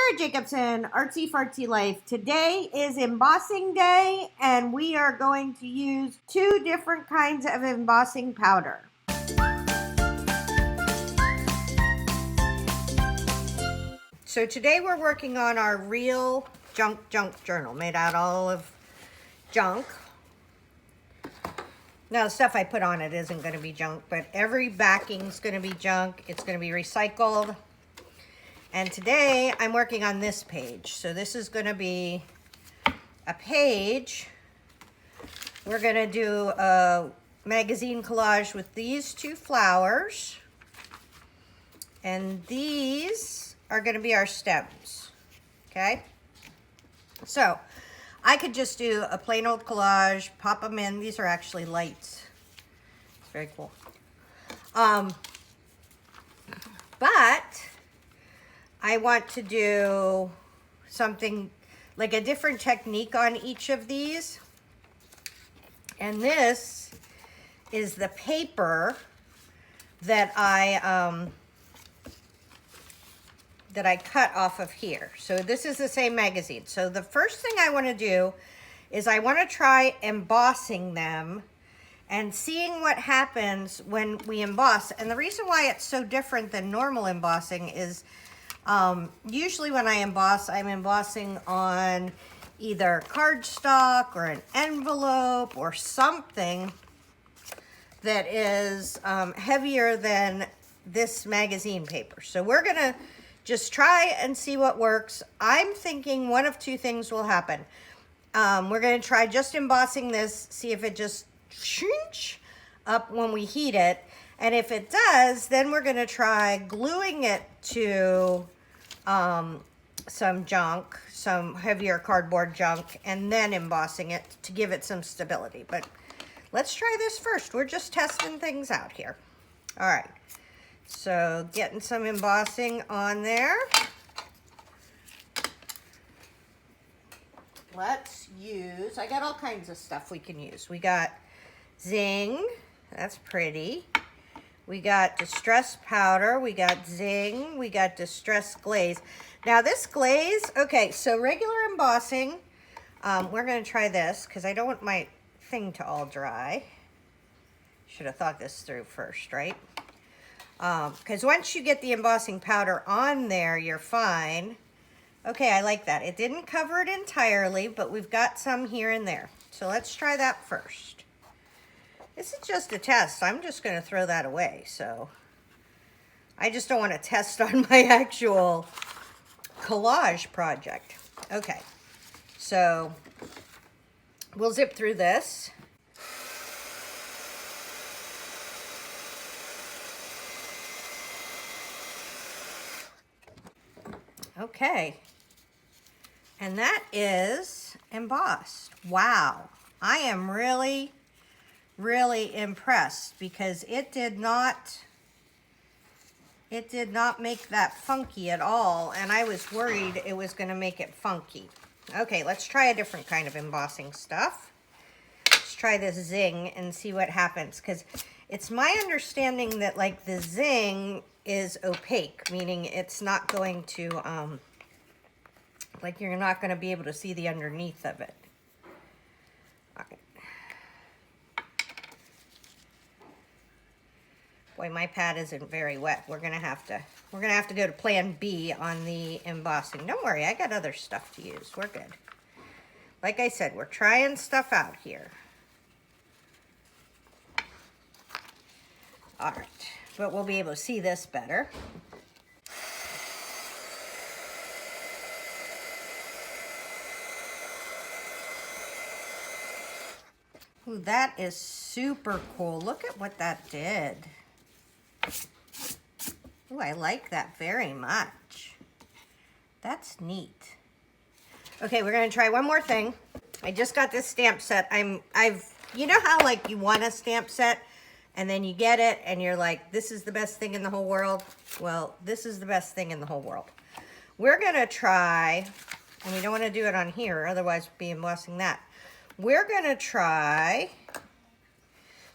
Sarah Jacobson, Artsy Fartsy Life. Today is embossing day, and we are going to use 2 different kinds of embossing powder. So today we're working on our real junk journal, made out all of junk. Now, the stuff I put on it isn't going to be junk, but every backing's going to be junk. It's going to be recycled. And today I'm working on this page. So this is going to be a page. We're going to do a magazine collage with these 2 flowers. And these are going to be our stems. Okay? So I could just do a plain old collage, pop them in. These are actually lights. It's very cool. But I want to do something like a different technique on each of these. And this is the paper that I cut off of here. So this is the same magazine. So the first thing I want to do is I want to try embossing them and seeing what happens when we emboss. And the reason why it's so different than normal embossing is usually when I emboss, I'm embossing on either cardstock or an envelope or something that is heavier than this magazine paper. So we're gonna just try and see what works. I'm thinking one of 2 things will happen. We're gonna try just embossing this, see if it just shrinks up when we heat it. And if it does, then we're gonna try gluing it to some junk, some heavier cardboard junk, and then embossing it to give it some stability. But let's try this first. We're just testing things out here. All right, so getting some embossing on there. Let's use, I got all kinds of stuff we can use. We got Zing, that's pretty. We got distress powder, we got Zing, we got distress glaze. Now this glaze, okay, so regular embossing, we're gonna try this because I don't want my thing to all dry. Should have thought this through first, right? Because once you get the embossing powder on there, you're fine. Okay, I like that. It didn't cover it entirely, but we've got some here and there. So let's try that first. This is just a test. I'm just going to throw that away. So I just don't want to test on my actual collage project. Okay, so we'll zip through this. Okay, and that is embossed. Wow, I am really impressed because it did not make that funky at all, and I was worried it was going to make it funky. Okay, let's try a different kind of embossing stuff. Let's try this Zing and see what happens, because it's my understanding that like the Zing is opaque, meaning it's not going to like you're not going to be able to see the underneath of it. All right. Boy, my pad isn't very wet. We're gonna have to go to plan B on the embossing. Don't worry, I got other stuff to use. We're good. Like I said, we're trying stuff out here. All right, but we'll be able to see this better. Ooh, that is super cool. Look at what that did. Ooh, I like that very much. That's neat. Okay, we're gonna try one more thing. I just got this stamp set. You know how like you want a stamp set and then you get it and you're like, this is the best thing in the whole world? Well, this is the best thing in the whole world. We're gonna try, and we don't wanna do it on here, otherwise we'll be embossing that. We're gonna try,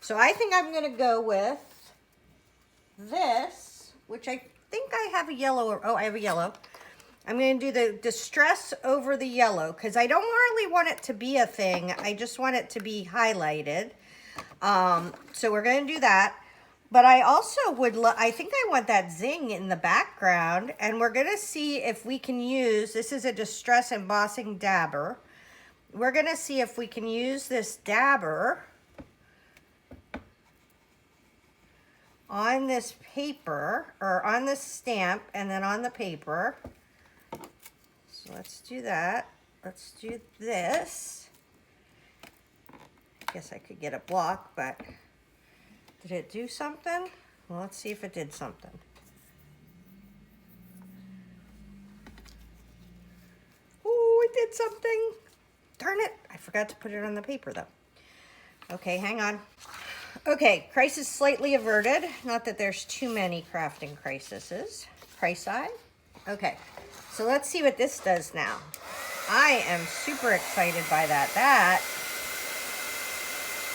so I think I'm gonna go with this, which I think I have a yellow, oh, I have a yellow. I'm going to do the distress over the yellow because I don't really want it to be a thing. I just want it to be highlighted. So we're going to do that. But I also would, I think I want that zing in the background, and we're going to see if we can use, this is a distress embossing dabber. We're going to see if we can use this dabber on this paper, or on this stamp, and then on the paper. So let's do that. Let's do this. I guess I could get a block, but did it do something? Well, let's see if it did something. Oh, it did something. Darn it. I forgot to put it on the paper, though. Okay, hang on. Okay, crisis slightly averted. Not that there's too many crafting crises. Crisis. Okay, so let's see what this does now. I am super excited by that.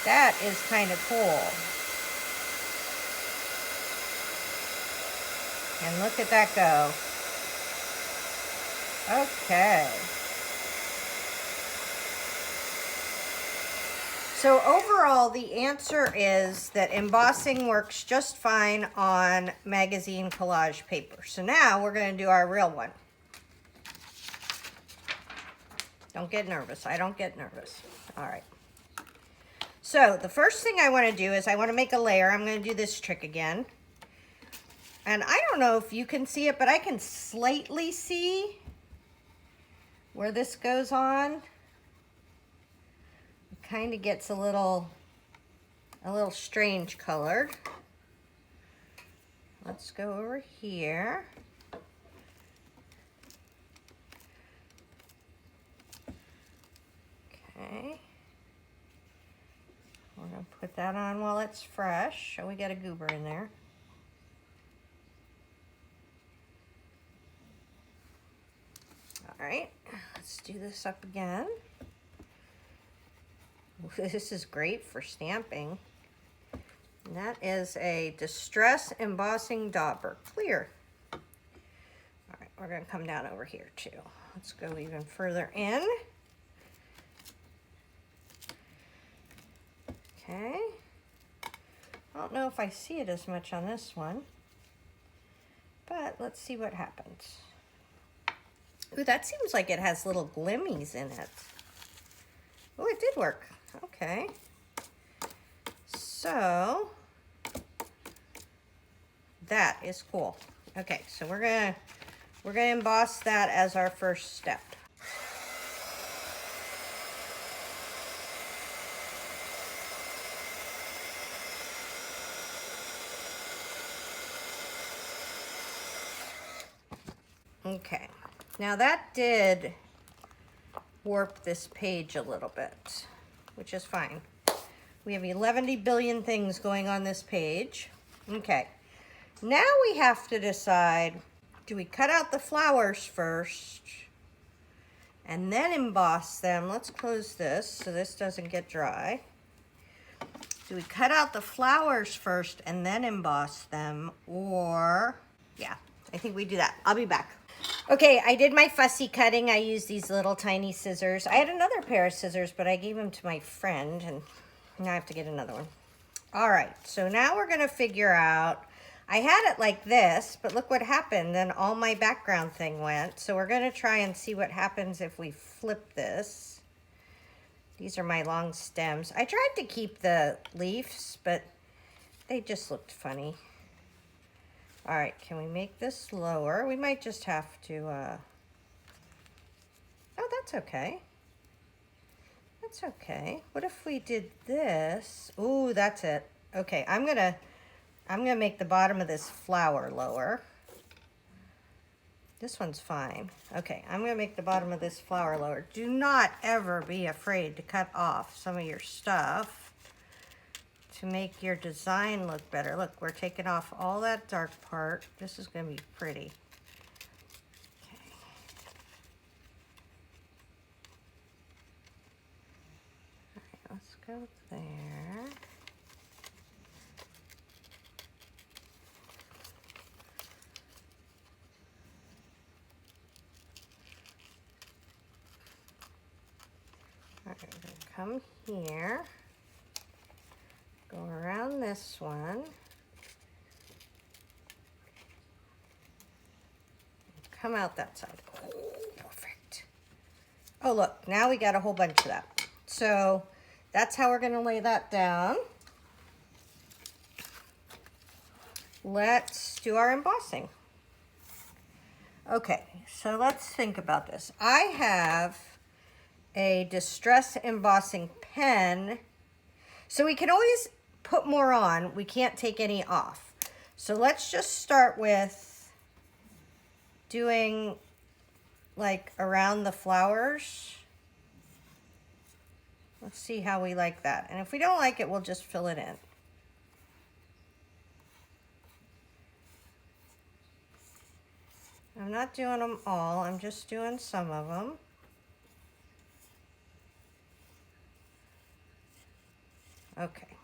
That is kind of cool. And look at that go. Okay. So overall, the answer is that embossing works just fine on magazine collage paper. So now we're going to do our real one. Don't get nervous. I don't get nervous. All right. So the first thing I want to do is I want to make a layer. I'm going to do this trick again. And I don't know if you can see it, but I can slightly see where this goes on. It kind of gets a little strange colored. Let's go over here. Okay. We're going to put that on while it's fresh. So we got a goober in there. All right, let's do this up again. This is great for stamping. And that is a Distress Embossing Dauber, clear. All right, we're going to come down over here too. Let's go even further in. Okay. I don't know if I see it as much on this one, but let's see what happens. Ooh, that seems like it has little glimmies in it. Oh, it did work. Okay. So that is cool. Okay, so we're gonna emboss that as our first step. Okay. Now that did warp this page a little bit, which is fine. We have 11 billion things going on this page. Okay, now we have to decide, do we cut out the flowers first and then emboss them? Let's close this so this doesn't get dry. Do we cut out the flowers first and then emboss them, or, yeah, I think we do that. I'll be back. Okay, I did my fussy cutting. I used these little tiny scissors. I had another pair of scissors, but I gave them to my friend, and now I have to get another one. All right, so now we're gonna figure out, I had it like this, but look what happened. Then all my background thing went. So we're gonna try and see what happens if we flip this. These are my long stems. I tried to keep the leaves, but they just looked funny. All right, can we make this lower? We might just have to, oh, that's okay. That's okay. What if we did this? Ooh, that's it. Okay, I'm gonna make the bottom of this flower lower. This one's fine. Okay, I'm gonna make the bottom of this flower lower. Do not ever be afraid to cut off some of your stuff to make your design look better. Look, we're taking off all that dark part. This is gonna be pretty. Okay. All right, let's go there. come here, go around this one, come out that side. Oh, perfect. Oh, look, now we got a whole bunch of that. So that's how we're going to lay that down. Let's do our embossing. Okay, so let's think about this. I have a distress embossing pen, so we can always put more on. We can't take any off. So let's just start with doing like around the flowers. Let's see how we like that. And if we don't like it, we'll just fill it in. I'm not doing them all, I'm just doing some of them. Okay,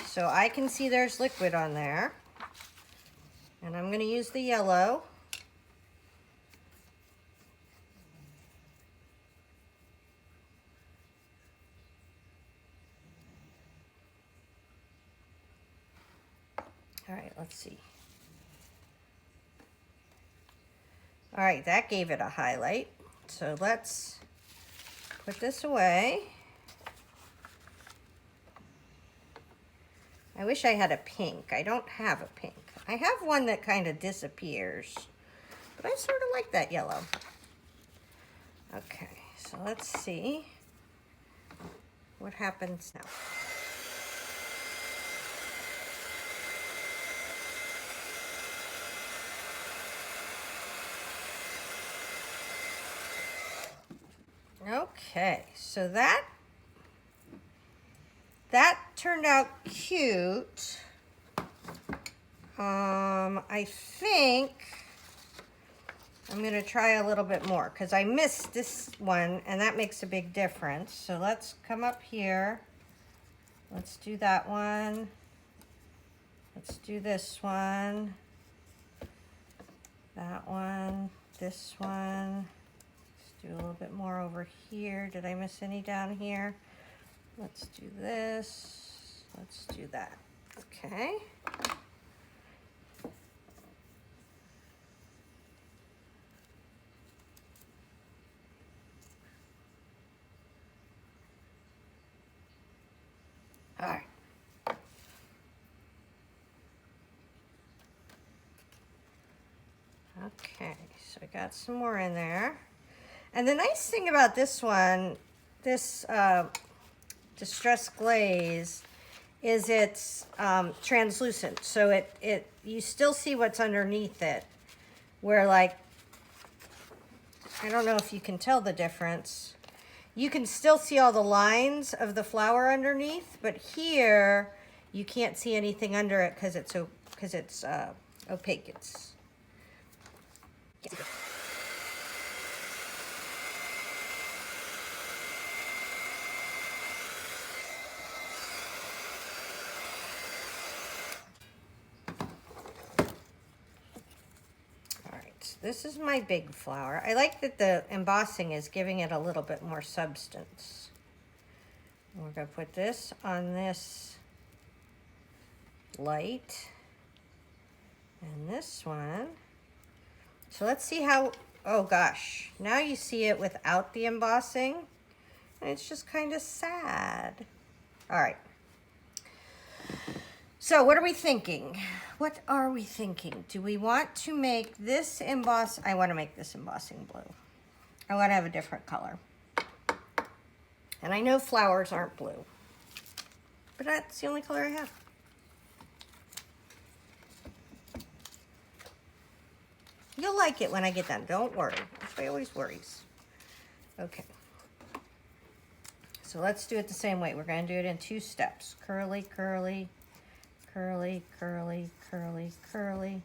so I can see there's liquid on there, and I'm going to use the yellow. All right, let's see. All right, that gave it a highlight. So let's put this away. I wish I had a pink. I don't have a pink. I have one that kind of disappears, but I sort of like that yellow. Okay, so let's see what happens now. Okay, so that turned out cute. I think I'm gonna try a little bit more because I missed this one and that makes a big difference. So let's come up here. Let's do that one. Let's do this one. That one, this one. Do a little bit more over here. Did I miss any down here? Let's do this. Let's do that. Okay. All right. Okay, so I got some more in there. And the nice thing about this one, this Distress Glaze, is it's translucent. So you still see what's underneath it. Where like, I don't know if you can tell the difference. You can still see all the lines of the flower underneath, but here you can't see anything under it because it's opaque. This is my big flower. I like that the embossing is giving it a little bit more substance. We're going to put this on this light and this one. So let's see how, oh gosh, now you see it without the embossing and it's just kind of sad. All right. So what are we thinking? What are we thinking? Do we want to make this emboss? I want to make this embossing blue. I want to have a different color. And I know flowers aren't blue, but that's the only color I have. You'll like it when I get done. Don't worry. Everybody always worries. Okay. So let's do it the same way. We're going to do it in 2 steps. Curly, curly. Curly, curly, curly, curly.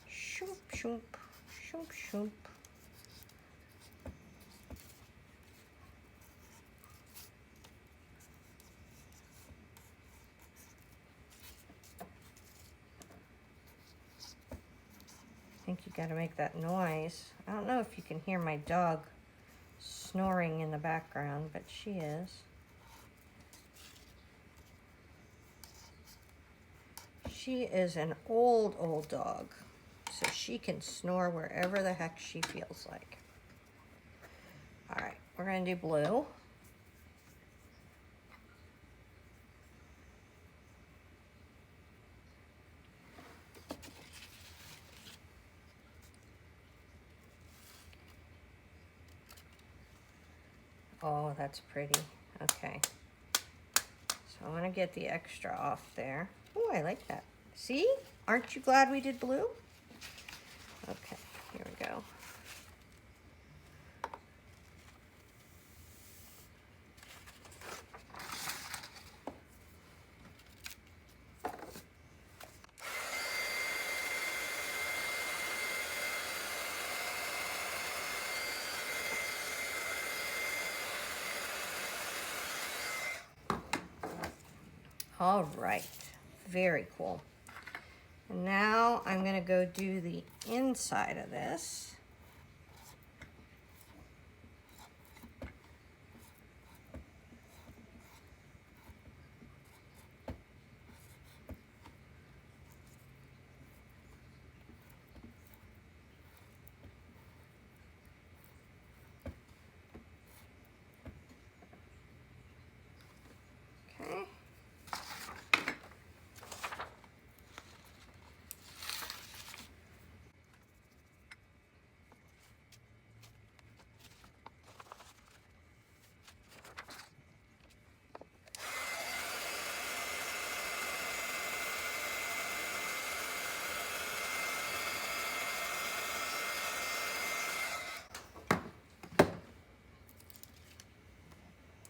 Shoop, shoop, shoop, shoop. I think you got to make that noise. I don't know if you can hear my dog snoring in the background, but she is. She is an old dog, so she can snore wherever the heck she feels like. All right, we're gonna do blue. Oh, that's pretty. Okay. So I'm gonna get the extra off there. Oh, I like that. See? Aren't you glad we did blue? Okay, here we go. All right, very cool. And now I'm gonna go do the inside of this. Okay.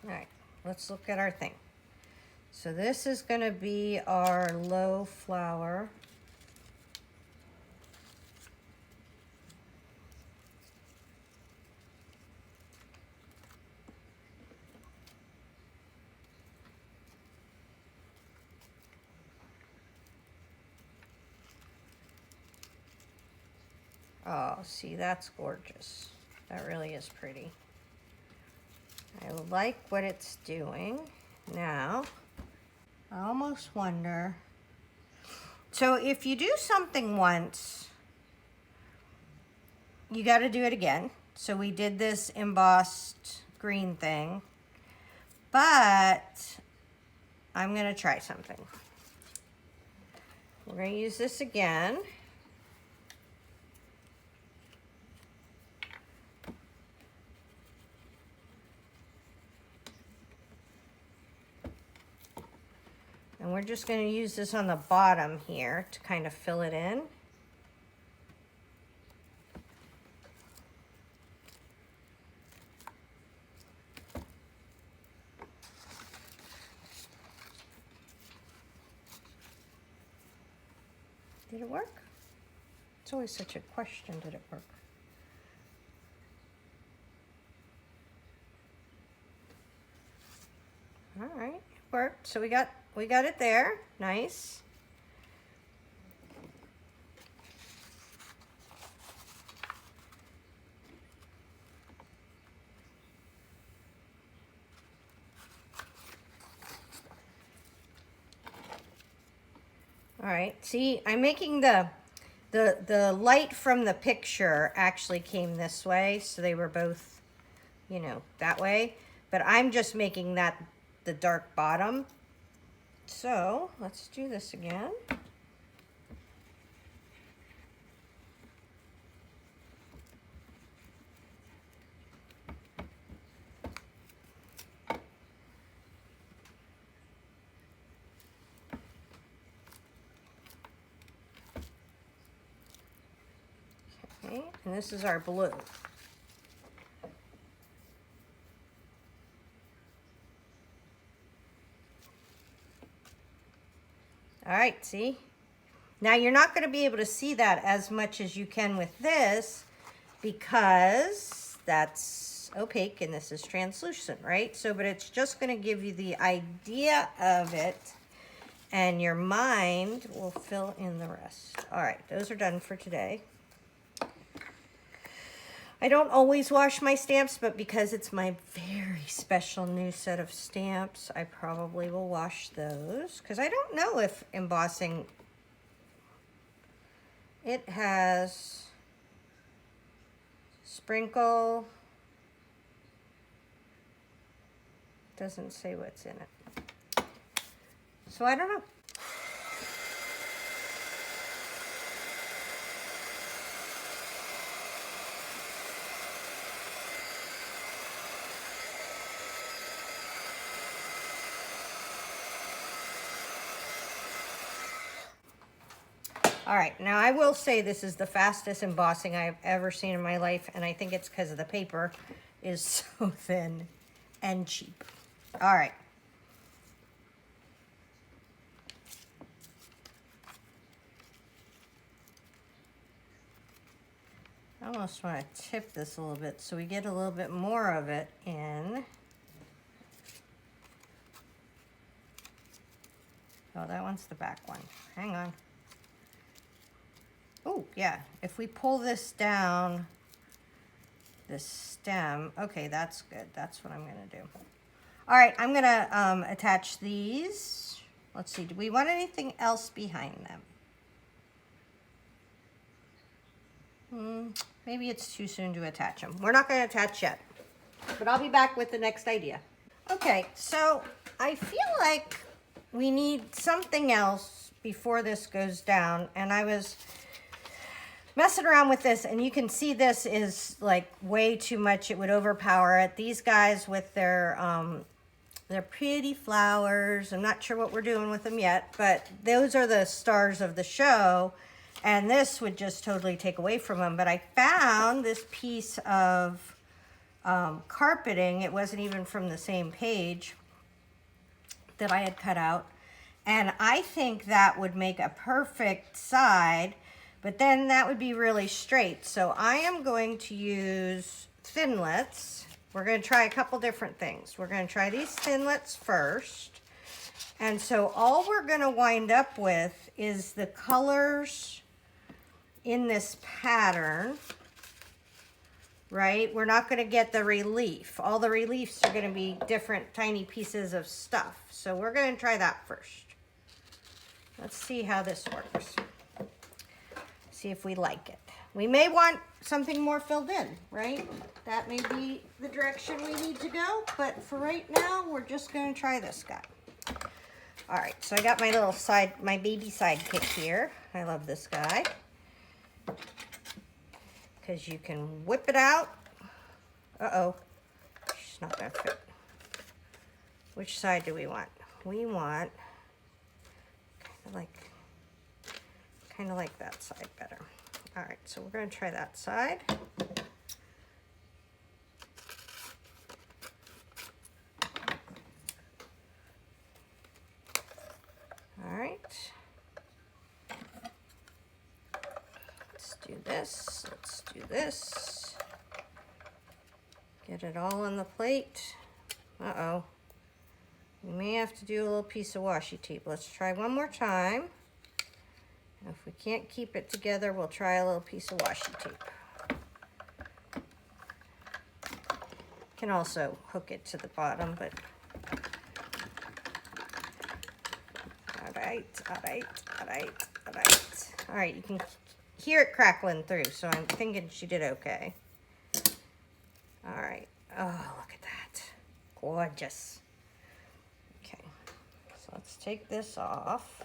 All right, let's look at our thing. So this is going to be our low flower. Oh, see, that's gorgeous. That really is pretty. I like what it's doing. Now, I almost wonder. So if you do something once, you got to do it again. So we did this embossed green thing, but I'm going to try something. We're going to use this again. And we're just going to use this on the bottom here to kind of fill it in. Did it work? It's always such a question, did it work? All right, it worked. So we got it there. Nice. All right, see, I'm making the light from the picture actually came this way, so they were both, you know, that way. But I'm just making that the dark bottom. So let's do this again. Okay, and this is our blue. All right, see? Now you're not going to be able to see that as much as you can with this because that's opaque and this is translucent, right? So, but it's just going to give you the idea of it and your mind will fill in the rest. All right, those are done for today. I don't always wash my stamps, but because it's my very special new set of stamps, I probably will wash those. Because I don't know if embossing, it has sprinkle, doesn't say what's in it. So I don't know. All right, now I will say this is the fastest embossing I've ever seen in my life, and I think it's because of the paper is so thin and cheap. All right. I almost want to tip this a little bit so we get a little bit more of it in. Oh, that one's the back one. Hang on. Oh, yeah. If we pull this down, this stem, okay, that's good. That's what I'm going to do. All right, I'm going to attach these. Let's see, do we want anything else behind them? Maybe it's too soon to attach them. We're not going to attach yet, but I'll be back with the next idea. Okay, so I feel like we need something else before this goes down, and I was messing around with this, and you can see this is like way too much. It would overpower it. These guys with their pretty flowers, I'm not sure what we're doing with them yet, but those are the stars of the show, and this would just totally take away from them. But I found this piece of carpeting. It wasn't even from the same page that I had cut out, and I think that would make a perfect side. But then that would be really straight. So I am going to use thinlits. We're going to try a couple different things. We're going to try these thinlits first. And so all we're going to wind up with is the colors in this pattern, right? We're not going to get the relief. All the reliefs are going to be different tiny pieces of stuff. So we're going to try that first. Let's see how this works. See if we like it. We may want something more filled in, right? That may be the direction we need to go, but for right now, we're just gonna try this guy. All right, so I got my little my baby sidekick here. I love this guy because you can whip it out. Uh-oh, she's not gonna fit. Which side do we want? We want kind of like that side better. All right, so we're going to try that side. All right. Let's do this. Let's do this. Get it all on the plate. Uh-oh. We may have to do a little piece of washi tape. Let's try one more time. If we can't keep it together, we'll try a little piece of washi tape. Can also hook it to the bottom, but all right. All right, you can hear it crackling through, so I'm thinking she did okay. All right. Oh, look at that. Gorgeous. Okay, so let's take this off.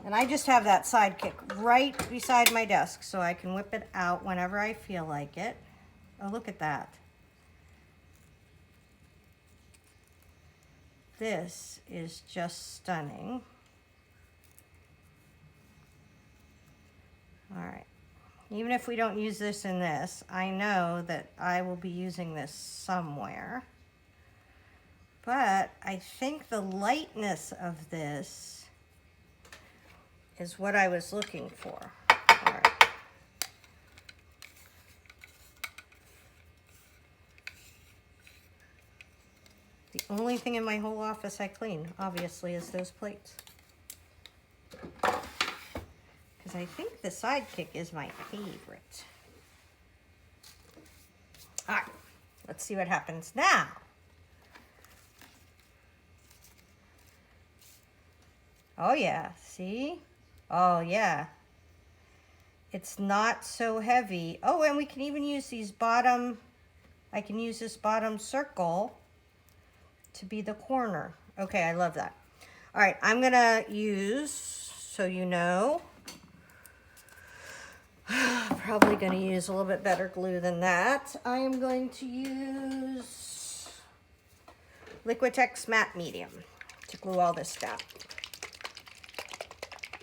And I just have that sidekick right beside my desk so I can whip it out whenever I feel like it. Oh, look at that. This is just stunning. All right. Even if we don't use this in this, I know that I will be using this somewhere. But I think the lightness of this is what I was looking for. All right. The only thing in my whole office I clean, obviously, is those plates. Because I think the sidekick is my favorite. All right, let's see what happens now. Oh yeah, see? Oh yeah. It's not so heavy. Oh, and we can even use these bottom, I can use this bottom circle to be the corner. Okay, I love that. All right, I'm gonna use, so you know, probably gonna use a little bit better glue than that. I am going to use Liquitex Matte Medium to glue all this down.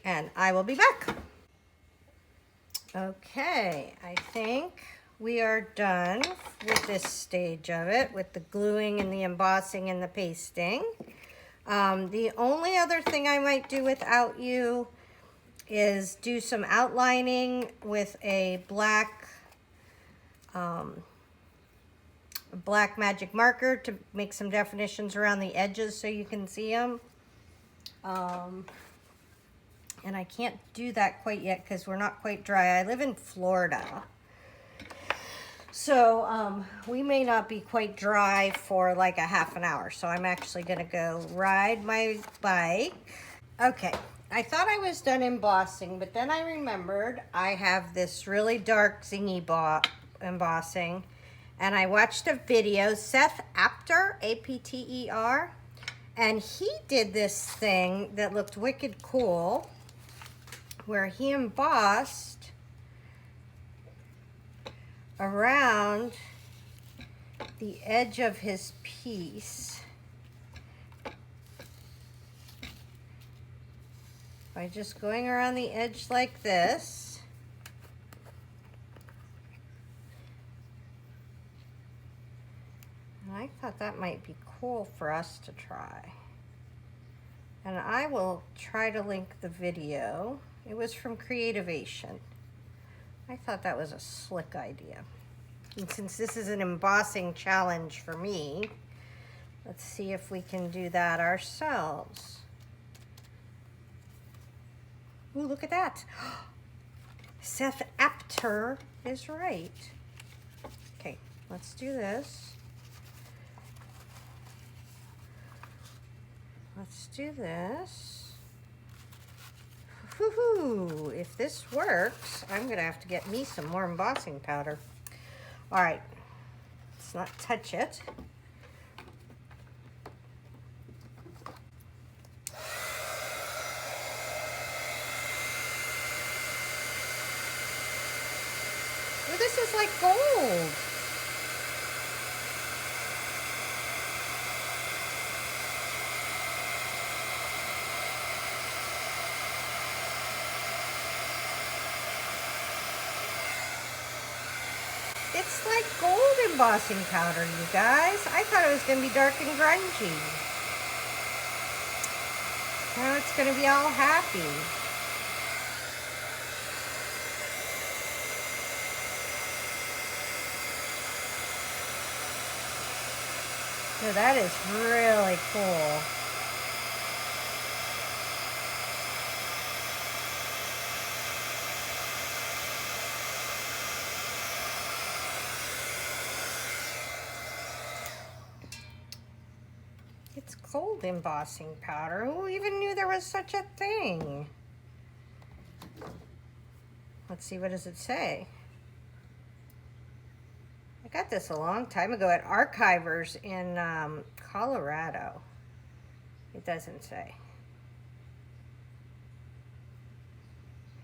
And I will be back. Okay, I think we are done with this stage of it, with the gluing and the embossing and the pasting. The only other thing I might do without you is do some outlining with a black magic marker to make some definitions around the edges so you can see them. And I can't do that quite yet because we're not quite dry. I live in Florida. So we may not be quite dry for like a half an hour. So I'm actually gonna go ride my bike. Okay, I thought I was done embossing, but then I remembered I have this really dark zingy embossing. And I watched a video, Seth Apter, A-P-T-E-R, and he did this thing that looked wicked cool, where he embossed around the edge of his piece by just going around the edge like this. And I thought that might be cool for us to try. And I will try to link the video. It was from Creativation. I thought that was a slick idea. And since this is an embossing challenge for me, let's see if we can do that ourselves. Ooh, look at that. Seth Apter is right. Okay, let's do this. Let's do this. Woohoo! If this works, I'm gonna have to get me some more embossing powder. All right, let's not touch it. Oh, this is like gold. It's like gold embossing powder, you guys. I thought it was going to be dark and grungy. Now it's going to be all happy. So that is really cool. It's gold embossing powder. Who even knew there was such a thing? Let's see, what does it say? I got this a long time ago at Archivers in Colorado. It doesn't say.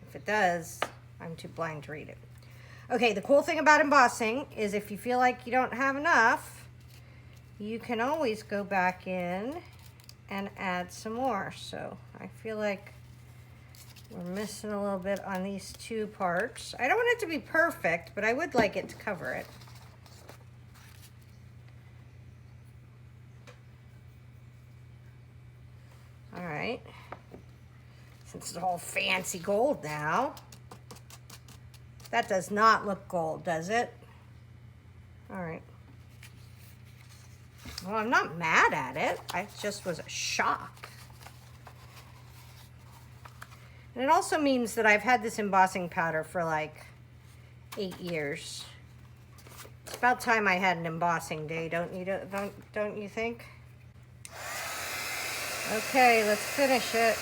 If it does, I'm too blind to read it. Okay, the cool thing about embossing is if you feel like you don't have enough, you can always go back in and add some more. So I feel like we're missing a little bit on these two parts. I don't want it to be perfect, but I would like it to cover it. All right, since it's all fancy gold now. That does not look gold, does it? All right. Well, I'm not mad at it. I just was a shock. And it also means that I've had this embossing powder for like 8 years. It's about time I had an embossing day, don't you think? Okay, let's finish it.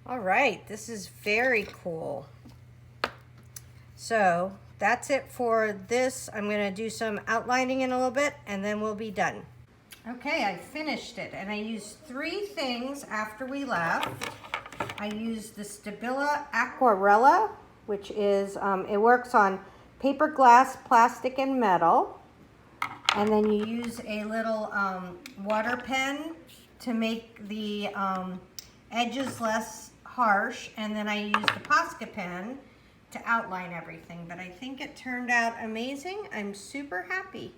All right, this is very cool. So that's it for this. I'm gonna do some outlining in a little bit and then we'll be done. Okay, I finished it and I used 3 things after we left. I used the Stabila Aquarella, which is, it works on paper, glass, plastic, and metal. And then you use a little water pen to make the edges less harsh, and then I used the Posca pen to outline everything. But I think it turned out amazing. I'm super happy.